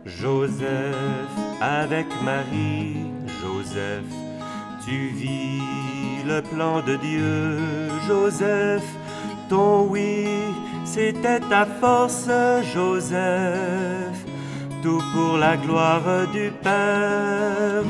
Joseph avec Marie, Joseph, tu vis le plan de Dieu. Joseph, ton oui, c'était ta force, Joseph, tout pour la gloire du Père.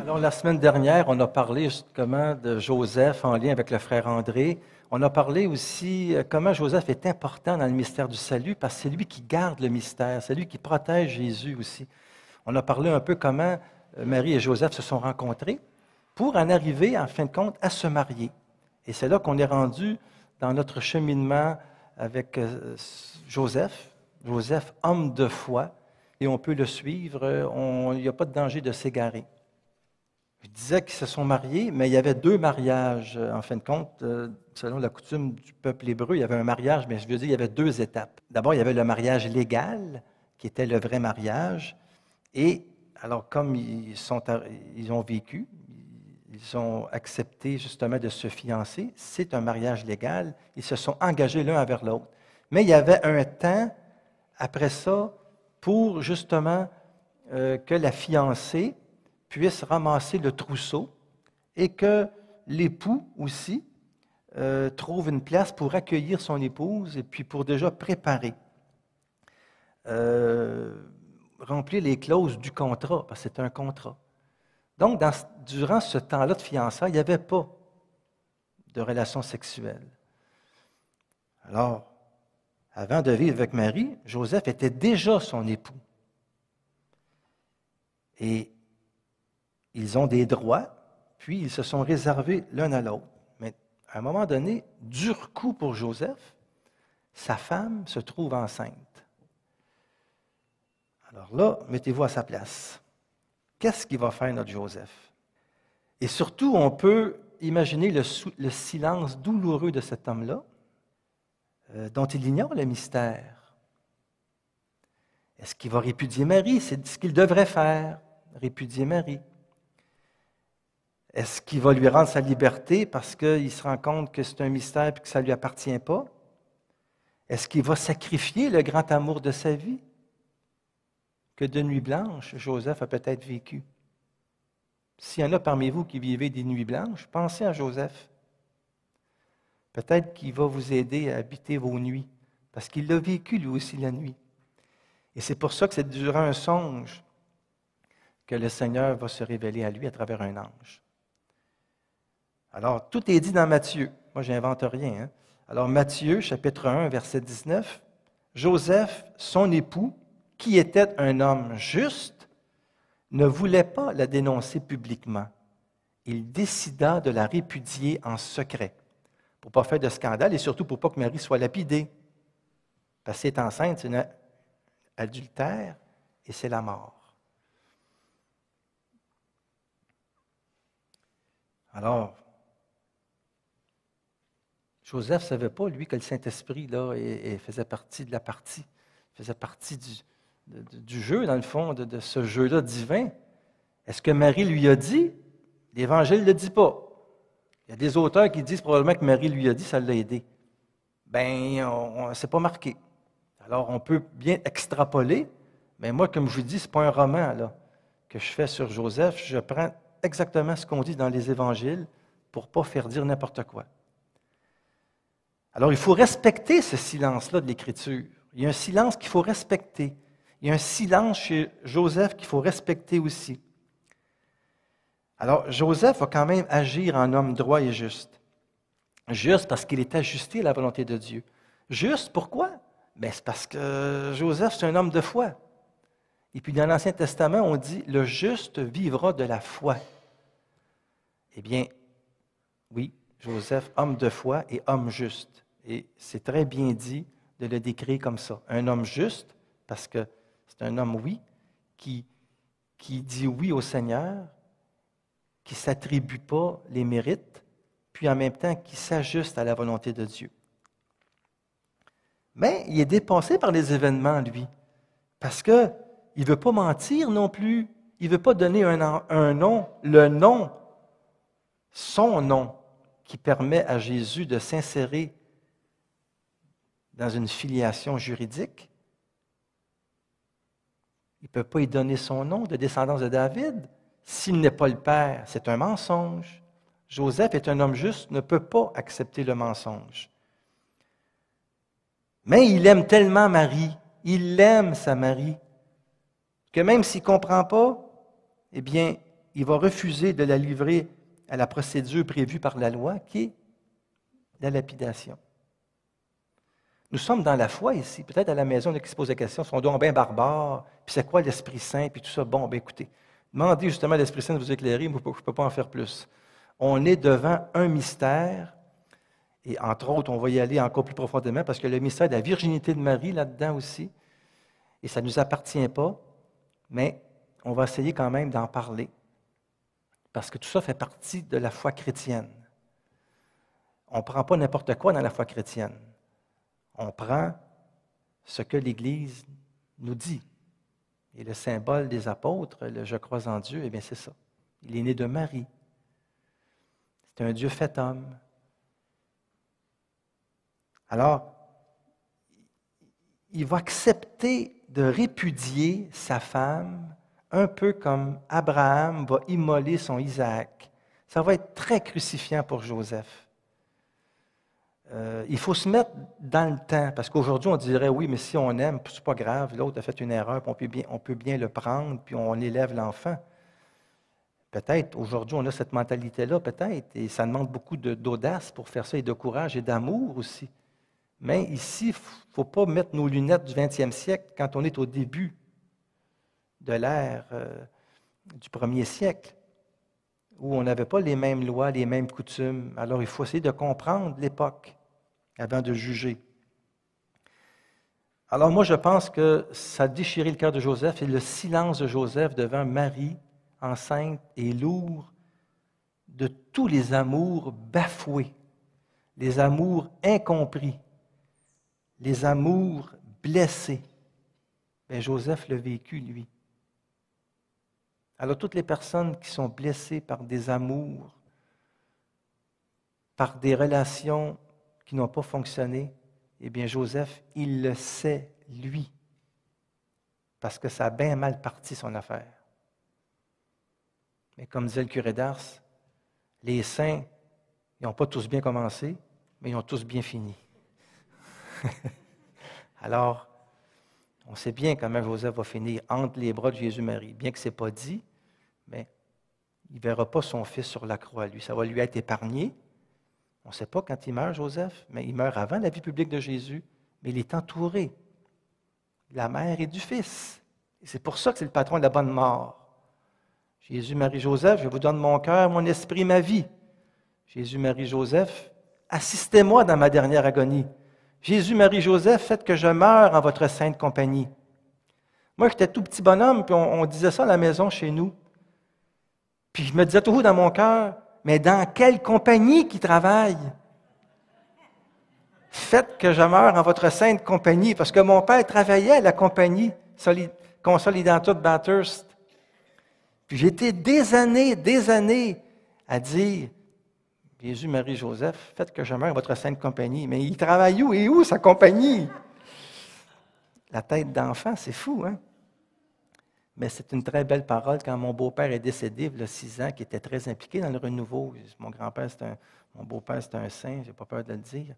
Alors, la semaine dernière, on a parlé justement de Joseph en lien avec le frère André. On a parlé aussi comment Joseph est important dans le mystère du salut parce que c'est lui qui garde le mystère, c'est lui qui protège Jésus aussi. On a parlé un peu comment Marie et Joseph se sont rencontrés pour en arriver, en fin de compte, à se marier. Et c'est là qu'on est rendu dans notre cheminement avec Joseph, homme de foi, et on peut le suivre, il n'y a pas de danger de s'égarer. Je disais qu'ils se sont mariés, mais il y avait deux mariages, en fin de compte, selon la coutume du peuple hébreu. Il y avait un mariage, mais je veux dire, il y avait deux étapes. D'abord, il y avait le mariage légal, qui était le vrai mariage. Et alors, comme ils ont vécu, ils ont accepté justement de se fiancer, c'est un mariage légal. Ils se sont engagés l'un envers l'autre. Mais il y avait un temps, après ça, pour justement que la fiancée puisse ramasser le trousseau et que l'époux aussi trouve une place pour accueillir son épouse et puis pour déjà préparer, remplir les clauses du contrat, parce que c'est un contrat. Donc, durant ce temps-là de fiançailles, il n'y avait pas de relation sexuelle. Alors, avant de vivre avec Marie, Joseph était déjà son époux. Et ils ont des droits, puis ils se sont réservés l'un à l'autre. Mais à un moment donné, dur coup pour Joseph, sa femme se trouve enceinte. Alors là, mettez-vous à sa place. Qu'est-ce qu'il va faire notre Joseph? Et surtout, on peut imaginer le silence douloureux de cet homme-là, dont il ignore le mystère. Est-ce qu'il va répudier Marie? C'est ce qu'il devrait faire, répudier Marie. Est-ce qu'il va lui rendre sa liberté parce qu'il se rend compte que c'est un mystère et que ça ne lui appartient pas? Est-ce qu'il va sacrifier le grand amour de sa vie? Que de nuits blanches, Joseph a peut-être vécu. S'il y en a parmi vous qui vivez des nuits blanches, pensez à Joseph. Peut-être qu'il va vous aider à habiter vos nuits, parce qu'il l'a vécu lui aussi la nuit. Et c'est pour ça que c'est durant un songe que le Seigneur va se révéler à lui à travers un ange. Alors, tout est dit dans Matthieu. Moi, je n'invente rien. Hein? Alors, Matthieu, chapitre 1, verset 19. Joseph, son époux, qui était un homme juste, ne voulait pas la dénoncer publiquement. Il décida de la répudier en secret, pour ne pas faire de scandale et surtout pour ne pas que Marie soit lapidée. Parce qu'elle est enceinte, c'est un adultère et c'est la mort. Alors, Joseph ne savait pas, lui, que le Saint-Esprit là, faisait partie de la partie, faisait partie du jeu, dans le fond, de ce jeu-là divin. Est-ce que Marie lui a dit? L'Évangile ne le dit pas. Il y a des auteurs qui disent probablement que Marie lui a dit, ça l'a aidé. Bien, c'est pas marqué. Alors, on peut bien extrapoler, mais moi, comme je vous dis, ce n'est pas un roman là, que je fais sur Joseph. Je prends exactement ce qu'on dit dans les Évangiles pour ne pas faire dire n'importe quoi. Alors, il faut respecter ce silence-là de l'Écriture. Il y a un silence qu'il faut respecter. Il y a un silence chez Joseph qu'il faut respecter aussi. Alors, Joseph va quand même agir en homme droit et juste. Juste parce qu'il est ajusté à la volonté de Dieu. Juste, pourquoi? Bien, c'est parce que Joseph, c'est un homme de foi. Et puis, dans l'Ancien Testament, on dit « le juste vivra de la foi ». Eh bien, oui, Joseph, homme de foi et homme juste. Et c'est très bien dit de le décrire comme ça. Un homme juste, parce que c'est un homme, oui, qui dit oui au Seigneur, qui ne s'attribue pas les mérites, puis en même temps qui s'ajuste à la volonté de Dieu. Mais il est dépassé par les événements, lui, parce qu'il ne veut pas mentir non plus. Il ne veut pas donner un nom, le nom, son nom, qui permet à Jésus de s'insérer dans une filiation juridique. Il ne peut pas y donner son nom de descendance de David. S'il n'est pas le père, c'est un mensonge. Joseph est un homme juste, ne peut pas accepter le mensonge. Mais il aime tellement Marie, il aime sa Marie, que même s'il ne comprend pas, eh bien, il va refuser de la livrer à la procédure prévue par la loi, qui est la lapidation. Nous sommes dans la foi ici. Peut-être à la maison, on a qui se pose la question, sont donc bien barbares, puis c'est quoi l'Esprit Saint, puis tout ça. Bon, bien écoutez, demandez justement à l'Esprit Saint de vous éclairer, moi, je ne peux pas en faire plus. On est devant un mystère, et entre autres, on va y aller encore plus profondément, parce que le mystère de la virginité de Marie là-dedans aussi, et ça ne nous appartient pas, mais on va essayer quand même d'en parler, parce que tout ça fait partie de la foi chrétienne. On ne prend pas n'importe quoi dans la foi chrétienne. On prend ce que l'Église nous dit. Et le symbole des apôtres, le « Je crois en Dieu », eh bien c'est ça. Il est né de Marie. C'est un Dieu fait homme. Alors, il va accepter de répudier sa femme, un peu comme Abraham va immoler son Isaac. Ça va être très crucifiant pour Joseph. Il faut se mettre dans le temps, parce qu'aujourd'hui, on dirait, oui, mais si on aime, c'est pas grave, l'autre a fait une erreur, puis on peut bien le prendre, puis on élève l'enfant. Peut-être, aujourd'hui, on a cette mentalité-là, peut-être, et ça demande beaucoup d'audace pour faire ça, et de courage et d'amour aussi. Mais ici, il ne faut pas mettre nos lunettes du 20e siècle quand on est au début de l'ère du 1er siècle, où on n'avait pas les mêmes lois, les mêmes coutumes. Alors, il faut essayer de comprendre l'époque avant de juger. Alors, moi, je pense que ça a déchiré le cœur de Joseph, et le silence de Joseph devant Marie, enceinte et lourd de tous les amours bafoués, les amours incompris, les amours blessés. Bien, Joseph l'a vécu, lui. Alors, toutes les personnes qui sont blessées par des amours, par des relations qui n'ont pas fonctionné, eh bien, Joseph, il le sait, lui, parce que ça a bien mal parti, son affaire. Mais comme disait le curé d'Ars, les saints, ils n'ont pas tous bien commencé, mais ils ont tous bien fini. Alors, on sait bien comment Joseph va finir entre les bras de Jésus-Marie. Bien que ce n'est pas dit, mais il ne verra pas son fils sur la croix, lui. Ça va lui être épargné. On ne sait pas quand il meurt, Joseph, mais il meurt avant la vie publique de Jésus. Mais il est entouré de la mère et du fils. Et c'est pour ça que c'est le patron de la bonne mort. Jésus, Marie, Joseph, je vous donne mon cœur, mon esprit, ma vie. Jésus, Marie, Joseph, assistez-moi dans ma dernière agonie. Jésus, Marie, Joseph, faites que je meure en votre sainte compagnie. Moi, j'étais tout petit bonhomme, puis on disait ça à la maison chez nous. Puis je me disais toujours dans mon cœur, mais dans quelle compagnie qui travaille? Faites que je meure en votre sainte compagnie, parce que mon père travaillait à la compagnie Consolidator de Bathurst. Puis j'ai été des années à dire, Jésus, Marie, Joseph, faites que je meure en votre sainte compagnie. Mais il travaille où? Et où sa compagnie? La tête d'enfant, c'est fou, hein? Mais c'est une très belle parole quand mon beau-père est décédé, il y a 6 ans, qui était très impliqué dans le renouveau. Mon grand-père, mon beau-père, c'est un saint, je n'ai pas peur de le dire.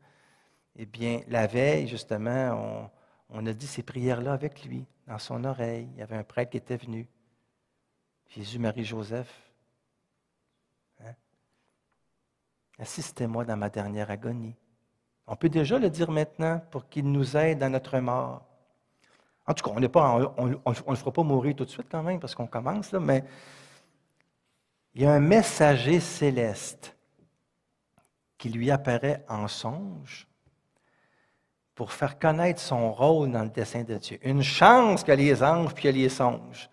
Eh bien, la veille, justement, on a dit ces prières-là avec lui, dans son oreille. Il y avait un prêtre qui était venu. Jésus, Marie, Joseph, hein? Assistez-moi dans ma dernière agonie. On peut déjà le dire maintenant pour qu'il nous aide dans notre mort. En tout cas, on ne le fera pas mourir tout de suite quand même, parce qu'on commence, là, mais il y a un messager céleste qui lui apparaît en songe pour faire connaître son rôle dans le dessein de Dieu. Une chance que les anges puis que les songes.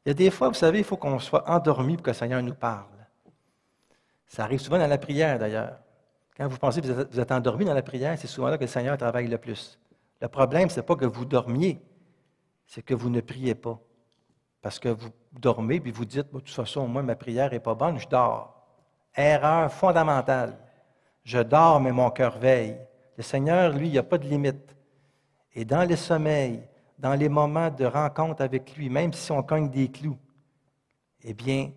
Il y a des fois, vous savez, il faut qu'on soit endormi pour que le Seigneur nous parle. Ça arrive souvent dans la prière, d'ailleurs. Quand vous pensez que vous êtes endormi dans la prière, c'est souvent là que le Seigneur travaille le plus. Le problème, ce n'est pas que vous dormiez, c'est que vous ne priez pas. Parce que vous dormez, puis vous dites, de toute façon, moi, ma prière n'est pas bonne, je dors. Erreur fondamentale. Je dors, mais mon cœur veille. Le Seigneur, lui, il n'y a pas de limite. Et dans les sommeils, dans les moments de rencontre avec lui, même si on cogne des clous, eh bien,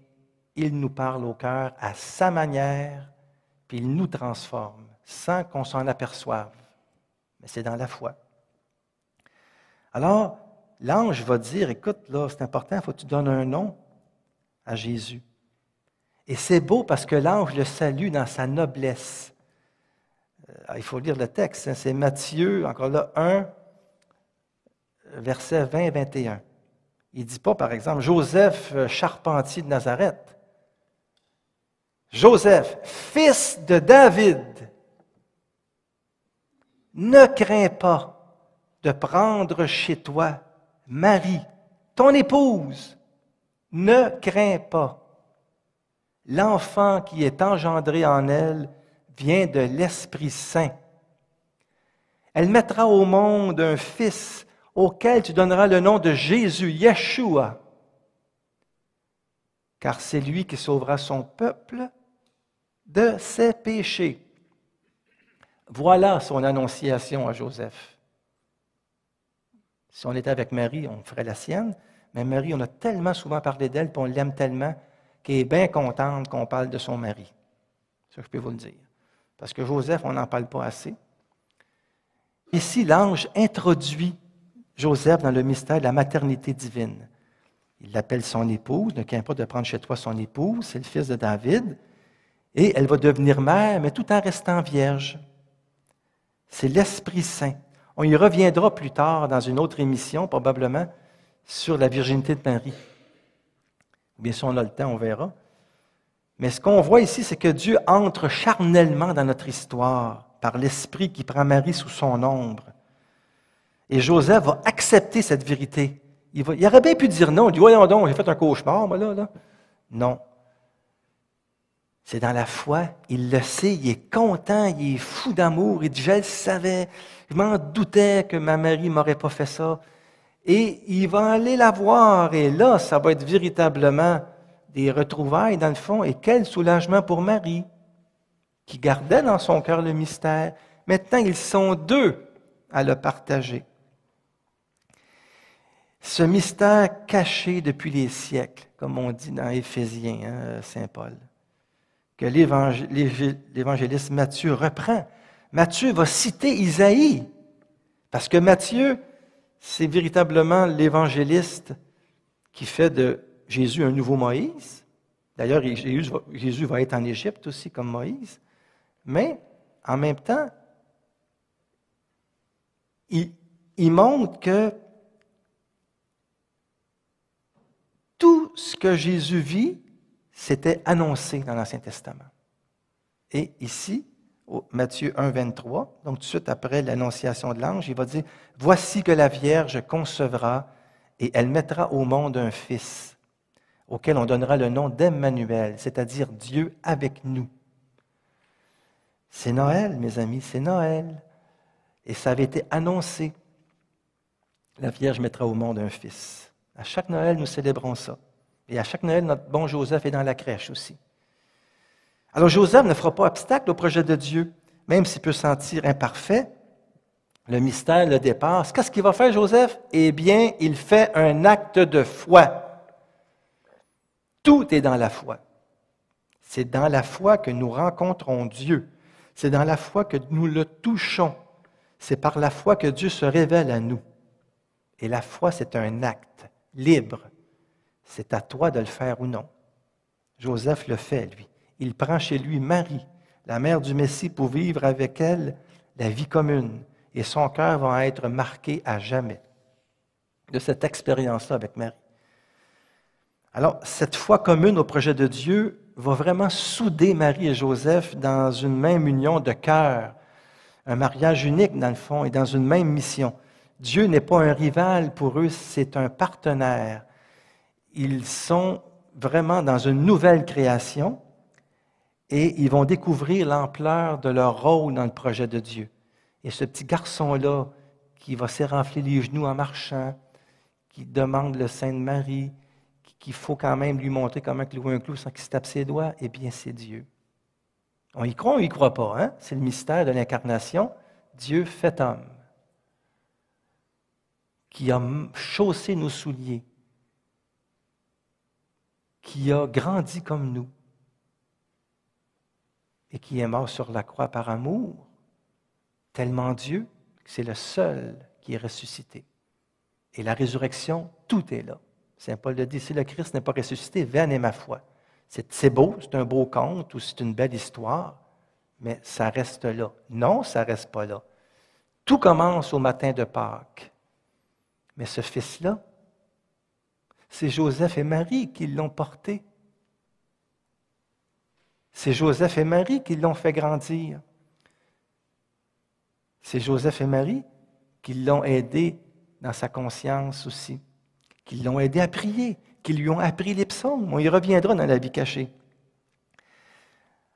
il nous parle au cœur à sa manière, puis il nous transforme, sans qu'on s'en aperçoive. Mais c'est dans la foi. Alors, l'ange va dire, écoute, là, c'est important, il faut que tu donnes un nom à Jésus. Et c'est beau parce que l'ange le salue dans sa noblesse. Il faut lire le texte, hein, c'est Matthieu, encore là, 1, versets 20 et 21. Il ne dit pas, par exemple, Joseph, charpentier de Nazareth. Joseph, fils de David, ne crains pas de prendre chez toi Marie, ton épouse. Ne crains pas. L'enfant qui est engendré en elle vient de l'Esprit Saint. Elle mettra au monde un fils auquel tu donneras le nom de Jésus, Yeshua, car c'est lui qui sauvera son peuple de ses péchés. Voilà son annonciation à Joseph. Si on était avec Marie, on ferait la sienne, mais Marie, on a tellement souvent parlé d'elle, puis on l'aime tellement, qu'elle est bien contente qu'on parle de son mari. Ça, je peux vous le dire. Parce que Joseph, on n'en parle pas assez. Ici, l'ange introduit Joseph dans le mystère de la maternité divine. Il l'appelle son épouse, ne crains pas de prendre chez toi son épouse, c'est le fils de David, et elle va devenir mère, mais tout en restant vierge. C'est l'Esprit Saint. On y reviendra plus tard dans une autre émission, probablement, sur la virginité de Marie. Bien sûr, on a le temps, on verra. Mais ce qu'on voit ici, c'est que Dieu entre charnellement dans notre histoire par l'Esprit qui prend Marie sous son ombre. Et Joseph va accepter cette vérité. Il aurait bien pu dire non. Il dit, voyons donc, j'ai fait un cauchemar, moi, là. Non. C'est dans la foi. Il le sait, il est content, il est fou d'amour. Il dit, je le savais, je m'en doutais que ma Marie ne m'aurait pas fait ça. Et il va aller la voir. Et là, ça va être véritablement des retrouvailles, dans le fond. Et quel soulagement pour Marie, qui gardait dans son cœur le mystère. Maintenant, ils sont deux à le partager. Ce mystère caché depuis les siècles, comme on dit dans Éphésiens, hein, Saint Paul, que l'évangéliste Matthieu reprend. Matthieu va citer Isaïe, parce que Matthieu, c'est véritablement l'évangéliste qui fait de Jésus un nouveau Moïse. D'ailleurs, Jésus va être en Égypte aussi comme Moïse. Mais, en même temps, il montre que tout ce que Jésus vit, c'était annoncé dans l'Ancien Testament. Et ici, Matthieu 1, 23, donc tout de suite après l'annonciation de l'ange, il va dire, « Voici que la Vierge concevra et elle mettra au monde un fils, auquel on donnera le nom d'Emmanuel, c'est-à-dire Dieu avec nous. » C'est Noël, mes amis, c'est Noël. Et ça avait été annoncé. La Vierge mettra au monde un fils. À chaque Noël, nous célébrons ça. Et à chaque Noël, notre bon Joseph est dans la crèche aussi. Alors Joseph ne fera pas obstacle au projet de Dieu, même s'il peut se sentir imparfait. Le mystère le dépasse. Qu'est-ce qu'il va faire, Joseph? Eh bien, il fait un acte de foi. Tout est dans la foi. C'est dans la foi que nous rencontrons Dieu. C'est dans la foi que nous le touchons. C'est par la foi que Dieu se révèle à nous. Et la foi, c'est un acte libre. C'est à toi de le faire ou non. Joseph le fait, lui. Il prend chez lui Marie, la mère du Messie, pour vivre avec elle la vie commune. Et son cœur va être marqué à jamais de cette expérience-là avec Marie. Alors, cette foi commune au projet de Dieu va vraiment souder Marie et Joseph dans une même union de cœur, un mariage unique dans le fond et dans une même mission. Dieu n'est pas un rival pour eux, c'est un partenaire. Ils sont vraiment dans une nouvelle création et ils vont découvrir l'ampleur de leur rôle dans le projet de Dieu. Et ce petit garçon-là, qui va s'érafler les genoux en marchant, qui demande le sein de Marie, qu'il faut quand même lui montrer comment clouer un clou sans qu'il se tape ses doigts, eh bien, c'est Dieu. On y croit ou on n'y croit pas, hein? C'est le mystère de l'incarnation. Dieu fait homme, qui a chaussé nos souliers, qui a grandi comme nous et qui est mort sur la croix par amour, tellement Dieu que c'est le seul qui est ressuscité. Et la résurrection, tout est là. Saint Paul le dit, si le Christ n'est pas ressuscité, vaine est ma foi. C'est beau, c'est un beau conte ou c'est une belle histoire, mais ça reste là. Non, ça ne reste pas là. Tout commence au matin de Pâques. Mais ce fils-là, c'est Joseph et Marie qui l'ont porté. C'est Joseph et Marie qui l'ont fait grandir. C'est Joseph et Marie qui l'ont aidé dans sa conscience aussi, qui l'ont aidé à prier, qui lui ont appris les psaumes. On y reviendra dans la vie cachée.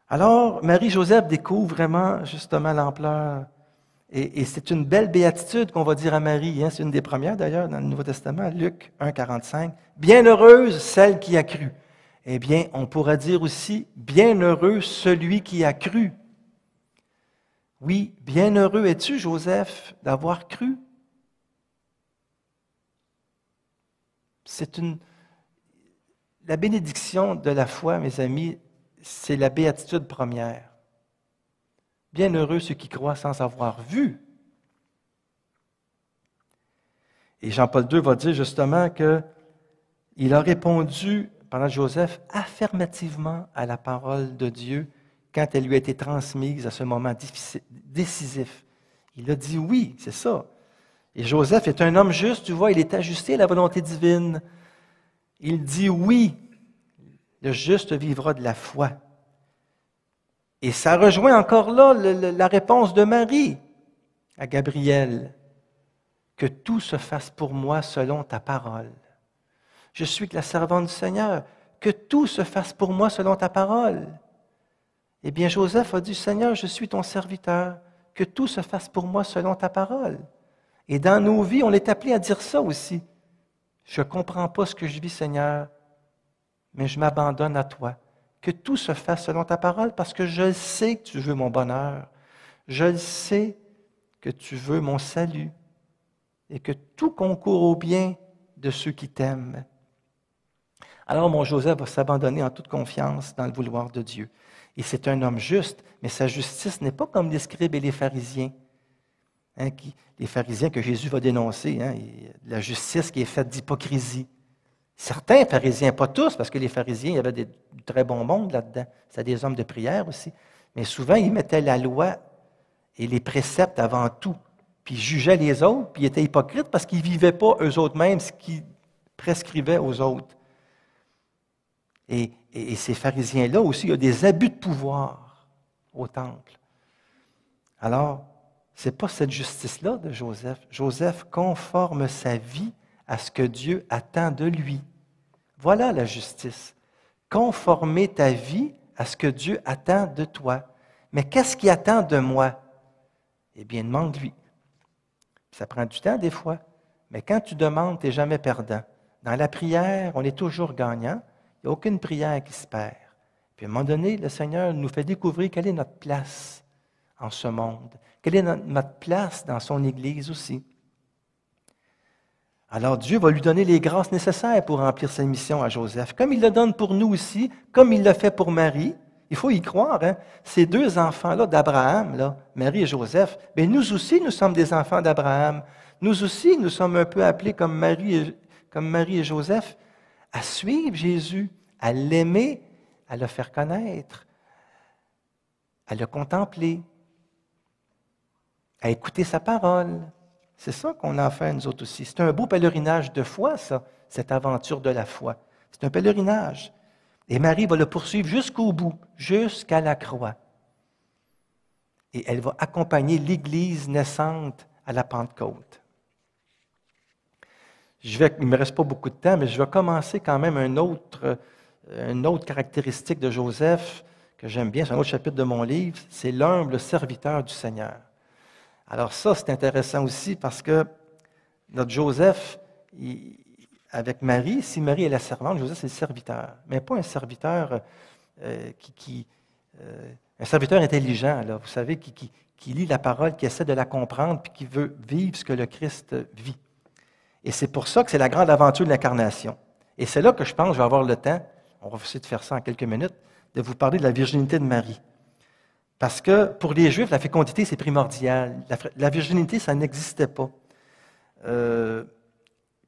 Alors, Marie-Joseph découvre vraiment, justement, l'ampleur. Et c'est une belle béatitude qu'on va dire à Marie. Hein? C'est une des premières, d'ailleurs, dans le Nouveau Testament, Luc 1, 45. « Bienheureuse celle qui a cru. » Eh bien, on pourra dire aussi « Bienheureux celui qui a cru. » Oui, bienheureux es-tu, Joseph, d'avoir cru? La bénédiction de la foi, mes amis, c'est la béatitude première. Bienheureux ceux qui croient sans avoir vu. Et Jean-Paul II va dire justement qu'il a répondu, pendant Joseph, affirmativement à la parole de Dieu quand elle lui a été transmise à ce moment décisif. Il a dit oui, c'est ça. Et Joseph est un homme juste, tu vois, il est ajusté à la volonté divine. Il dit oui, le juste vivra de la foi. Et ça rejoint encore là la réponse de Marie à Gabriel. Que tout se fasse pour moi selon ta parole. Je suis que la servante du Seigneur. Que tout se fasse pour moi selon ta parole. Eh bien, Joseph a dit, Seigneur, je suis ton serviteur. Que tout se fasse pour moi selon ta parole. Et dans nos vies, on est appelé à dire ça aussi. Je ne comprends pas ce que je vis, Seigneur, mais je m'abandonne à toi. Que tout se fasse selon ta parole, parce que je sais que tu veux mon bonheur. Je sais que tu veux mon salut. Et que tout concourt au bien de ceux qui t'aiment. Alors mon Joseph va s'abandonner en toute confiance dans le vouloir de Dieu. Et c'est un homme juste, mais sa justice n'est pas comme les scribes et les pharisiens. Hein, les pharisiens que Jésus va dénoncer, hein, la justice qui est faite d'hypocrisie. Certains pharisiens, pas tous, parce que les pharisiens, il y avait du très bon monde là-dedans. C'était des hommes de prière aussi. Mais souvent, ils mettaient la loi et les préceptes avant tout. Puis ils jugeaient les autres, puis ils étaient hypocrites parce qu'ils ne vivaient pas eux autres mêmes ce qu'ils prescrivaient aux autres. Et ces pharisiens-là aussi, il y a des abus de pouvoir au temple. Alors, ce n'est pas cette justice-là de Joseph. Joseph conforme sa vie à ce que Dieu attend de lui. Voilà la justice. Conformer ta vie à ce que Dieu attend de toi. Mais qu'est-ce qu'il attend de moi? Eh bien, demande-lui. Ça prend du temps des fois, mais quand tu demandes, tu n'es jamais perdant. Dans la prière, on est toujours gagnant. Il n'y a aucune prière qui se perd. Puis à un moment donné, le Seigneur nous fait découvrir quelle est notre place en ce monde. Quelle est notre place dans son Église aussi. Alors Dieu va lui donner les grâces nécessaires pour remplir sa mission à Joseph. Comme il le donne pour nous aussi, comme il l'a fait pour Marie. Il faut y croire, hein? Ces deux enfants-là d'Abraham, là, Marie et Joseph, bien, nous aussi, nous sommes des enfants d'Abraham. Nous aussi, nous sommes un peu appelés comme Marie et Joseph, à suivre Jésus, à l'aimer, à le faire connaître, à le contempler, à écouter sa parole. C'est ça qu'on a à faire, nous autres aussi. C'est un beau pèlerinage de foi, ça, cette aventure de la foi. C'est un pèlerinage. Et Marie va le poursuivre jusqu'au bout, jusqu'à la croix. Et elle va accompagner l'Église naissante à la Pentecôte. Il ne me reste pas beaucoup de temps, mais je vais commencer quand même une autre caractéristique de Joseph que j'aime bien, c'est un autre chapitre de mon livre, c'est l'humble serviteur du Seigneur. Alors ça, c'est intéressant aussi parce que notre Joseph, avec Marie, si Marie est la servante, Joseph c'est le serviteur, mais pas un serviteur un serviteur intelligent, là, vous savez, qui lit la parole, qui essaie de la comprendre, puis qui veut vivre ce que le Christ vit. Et c'est pour ça que c'est la grande aventure de l'incarnation. Et c'est là que je pense, je vais avoir le temps, on va essayer de faire ça en quelques minutes, de vous parler de la virginité de Marie. Parce que pour les Juifs, la fécondité, c'est primordial. La virginité, ça n'existait pas.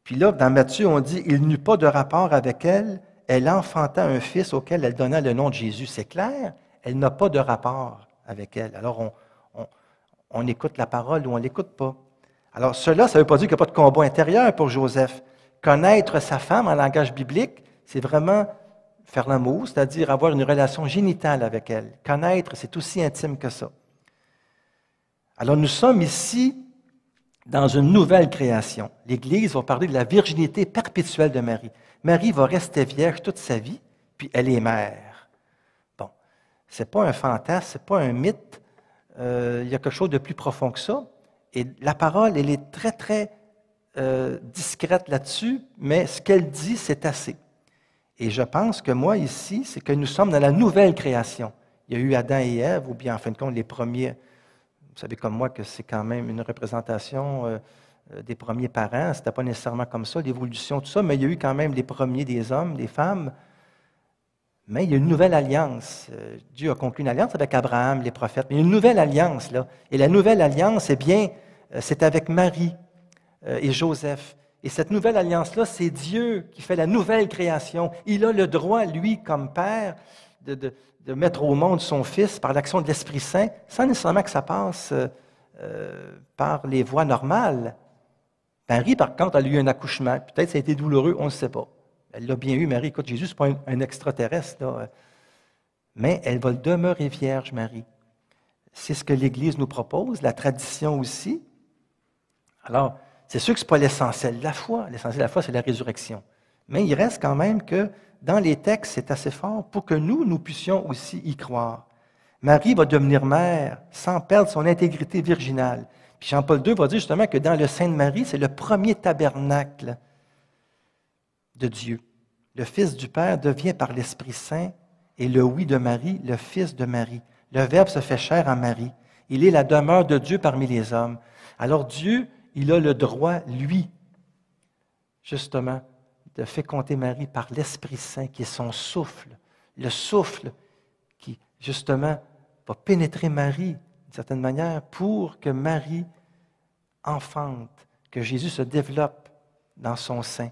Puis là, dans Matthieu, on dit « Il n'eut pas de rapport avec elle, elle enfanta un fils auquel elle donna le nom de Jésus. » C'est clair, elle n'a pas de rapport avec elle. Alors, on écoute la parole ou on ne l'écoute pas. Alors, cela, ça ne veut pas dire qu'il n'y a pas de combat intérieur pour Joseph. Connaître sa femme en langage biblique, c'est vraiment faire l'amour, c'est-à-dire avoir une relation génitale avec elle. Connaître, c'est aussi intime que ça. Alors, nous sommes ici dans une nouvelle création. L'Église va parler de la virginité perpétuelle de Marie. Marie va rester vierge toute sa vie, puis elle est mère. Bon, ce n'est pas un fantasme, ce n'est pas un mythe. Il y a quelque chose de plus profond que ça. Et la parole, elle est très, très discrète là-dessus, mais ce qu'elle dit, c'est assez. Et je pense que moi, ici, c'est que nous sommes dans la nouvelle création. Il y a eu Adam et Ève, ou bien, en fin de compte, les premiers. Vous savez comme moi que c'est quand même une représentation des premiers parents. Ce n'était pas nécessairement comme ça, l'évolution, tout ça, mais il y a eu quand même les premiers des hommes, des femmes. Mais il y a une nouvelle alliance. Dieu a conclu une alliance avec Abraham, les prophètes. Mais il y a une nouvelle alliance, là. Et la nouvelle alliance, eh bien, c'est avec Marie et Joseph. Et cette nouvelle alliance-là, c'est Dieu qui fait la nouvelle création. Il a le droit, lui, comme père, de mettre au monde son Fils par l'action de l'Esprit Saint, sans nécessairement que ça passe par les voies normales. Marie, par contre, elle a eu un accouchement. Peut-être ça a été douloureux, on ne sait pas. Elle l'a bien eu, Marie. Écoute, Jésus, ce n'est pas un extraterrestre, là. Mais elle va demeurer vierge, Marie. C'est ce que l'Église nous propose, la tradition aussi. Alors, c'est sûr que ce n'est pas l'essentiel de la foi. L'essentiel de la foi, c'est la résurrection. Mais il reste quand même que dans les textes, c'est assez fort pour que nous puissions aussi y croire. Marie va devenir mère sans perdre son intégrité virginale. Puis Jean-Paul II va dire justement que dans le sein de Marie, c'est le premier tabernacle de Dieu. Le Fils du Père devient par l'Esprit Saint et le oui de Marie, le Fils de Marie. Le Verbe se fait chair en Marie. Il est la demeure de Dieu parmi les hommes. Alors Dieu, il a le droit, lui, justement, de féconder Marie par l'Esprit Saint, qui est son souffle. Le souffle qui, justement, va pénétrer Marie, d'une certaine manière, pour que Marie enfante, que Jésus se développe dans son sein,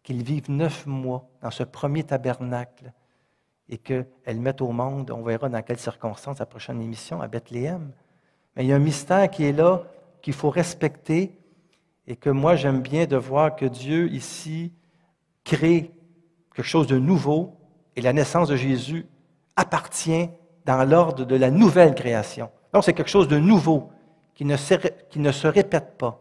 qu'il vive 9 mois dans ce premier tabernacle et qu'elle mette au monde, on verra dans quelles circonstances, la prochaine émission, à Bethléem. Mais il y a un mystère qui est là, qu'il faut respecter et que moi, j'aime bien de voir que Dieu, ici, crée quelque chose de nouveau et la naissance de Jésus appartient dans l'ordre de la nouvelle création. Donc, c'est quelque chose de nouveau qui ne se répète pas.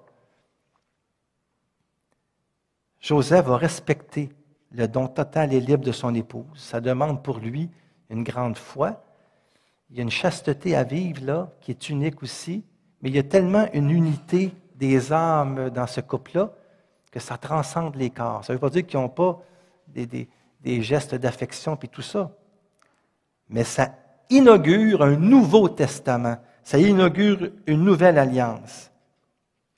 Joseph va respecter le don total et libre de son épouse. Ça demande pour lui une grande foi. Il y a une chasteté à vivre là, qui est unique aussi, mais il y a tellement une unité des âmes dans ce couple-là que ça transcende les corps. Ça ne veut pas dire qu'ils n'ont pas des gestes d'affection et tout ça, mais ça inaugure un nouveau testament. Ça inaugure une nouvelle alliance.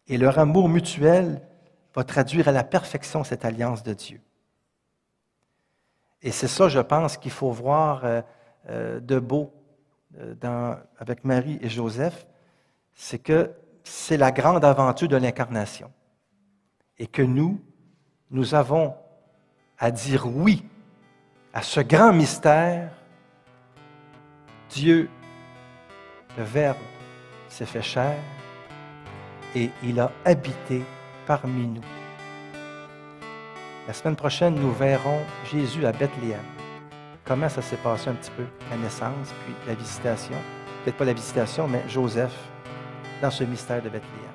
Et leur amour mutuel va traduire à la perfection cette alliance de Dieu. Et c'est ça, je pense, qu'il faut voir de beau avec Marie et Joseph, c'est que c'est la grande aventure de l'incarnation. Et que nous avons à dire oui à ce grand mystère. Dieu, le Verbe, s'est fait chair et il a habité parmi nous. La semaine prochaine, nous verrons Jésus à Bethléem. Comment ça s'est passé un petit peu, la naissance, puis la visitation. Peut-être pas la visitation, mais Joseph, dans ce mystère de Bethléem.